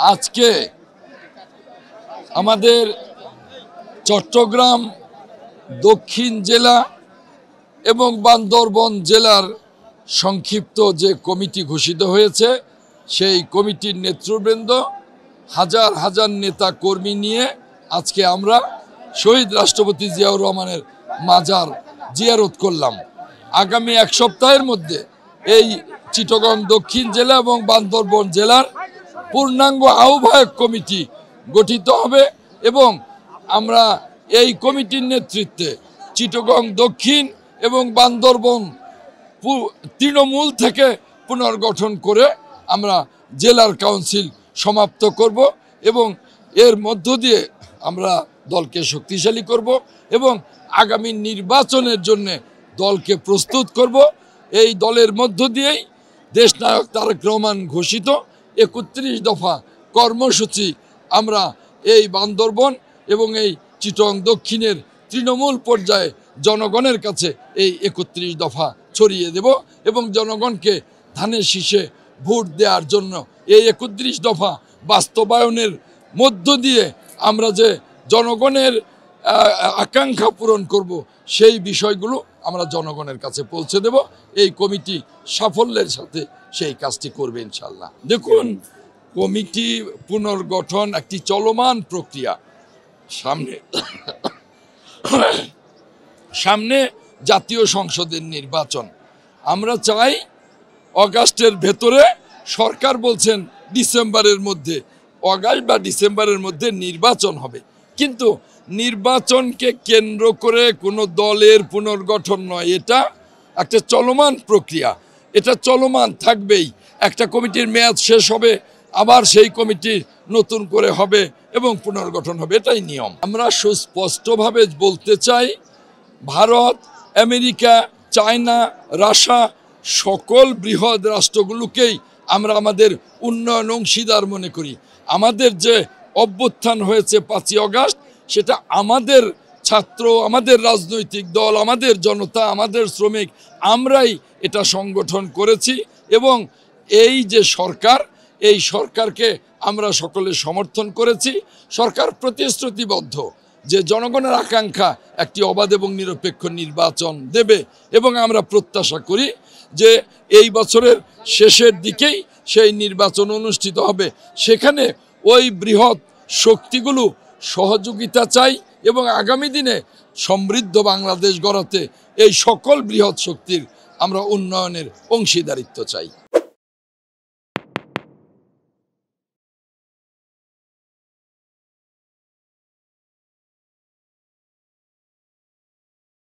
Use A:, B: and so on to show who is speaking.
A: আজকে আমাদের চট্টগ্রাম দক্ষিণ জেলা এবং বান্দরবান জেলার সংক্ষিপ্ত যে কমিটি ঘোষিত হয়েছে সেই কমিটির নেতৃবৃন্দ হাজার হাজার নেতা কর্মী নিয়ে আজকে আমরা শহীদ রাষ্ট্রপতি জিয়াউর রহমানের মাজার জিয়ারত করলাম। আগামী এক সপ্তাহের মধ্যে এই চিটাগং দক্ষিণ জেলা এবং বান্দরবান জেলার পূর্ণাঙ্গ আহ্বায়ক কমিটি গঠিত হবে এবং আমরা এই কমিটির নেতৃত্বে চিটাগং দক্ষিণ এবং বান্দরবান তৃণমূল থেকে পুনর্গঠন করে আমরা জেলার কাউন্সিল সমাপ্ত করব এবং এর মধ্য দিয়ে আমরা দলকে শক্তিশালী করব এবং আগামী নির্বাচনের জন্য দলকে প্রস্তুত করব। এই দলের মধ্য দিয়েই দেশনায়ক তারেক রহমান ঘোষিত ৩১ দফা কর্মসূচি আমরা এই বান্দরবান এবং এই চিটাগং দক্ষিণের তৃণমূল পর্যায়ে জনগণের কাছে এই ৩১ দফা ছড়িয়ে দেব এবং জনগণকে ধানের শীষে ভোট দেওয়ার জন্য এই ৩১ দফা বাস্তবায়নের মধ্য দিয়ে আমরা যে জনগণের আকাঙ্ক্ষা পূরণ করব সেই বিষয়গুলো আমরা জনগণের কাছে পৌঁছে দেব। এই কমিটি সাফল্যের সাথে সেই কাজটি করবে ইনশাল্লাহ। দেখুন, কমিটি পুনর্গঠন একটি চলমান প্রক্রিয়া। সামনে জাতীয় সংসদের নির্বাচন। আমরা চাই অগাস্টের ভেতরে, সরকার বলছেন ডিসেম্বরের মধ্যে, অগাস্ট বা ডিসেম্বরের মধ্যে নির্বাচন হবে, কিন্তু নির্বাচনকে কেন্দ্র করে কোনো দলের পুনর্গঠন নয়, এটা একটা চলমান প্রক্রিয়া, এটা চলমান থাকবেই। একটা কমিটির মেয়াদ শেষ হবে, আবার সেই কমিটি নতুন করে হবে এবং পুনর্গঠন হবে, এটাই নিয়ম। আমরা সুস্পষ্টভাবে বলতে চাই, ভারত, আমেরিকা, চায়না, রাশিয়া সকল বৃহৎ রাষ্ট্রগুলোকেই আমরা আমাদের উন্নয়ন অংশীদার মনে করি। আমাদের যে অভ্যুত্থান হয়েছে ৫ই আগস্ট, সেটা আমাদের ছাত্র, আমাদের রাজনৈতিক দল, আমাদের জনতা, আমাদের শ্রমিক, আমরাই এটা সংগঠন করেছি এবং এই যে সরকার, এই সরকারকে আমরা সকলে সমর্থন করেছি। সরকার প্রতিশ্রুতিবদ্ধ যে জনগণের আকাঙ্ক্ষা একটি অবাধ এবং নিরপেক্ষ নির্বাচন দেবে এবং আমরা প্রত্যাশা করি যে এই বছরের শেষের দিকেই সেই নির্বাচন অনুষ্ঠিত হবে। সেখানে ওই বৃহৎ শক্তিগুলো সহযোগিতা চাই এবং আগামী দিনে সমৃদ্ধ বাংলাদেশ গড়াতে এই সকল বৃহৎ শক্তির আমরা উন্নয়নের অংশীদারিত্ব চাই।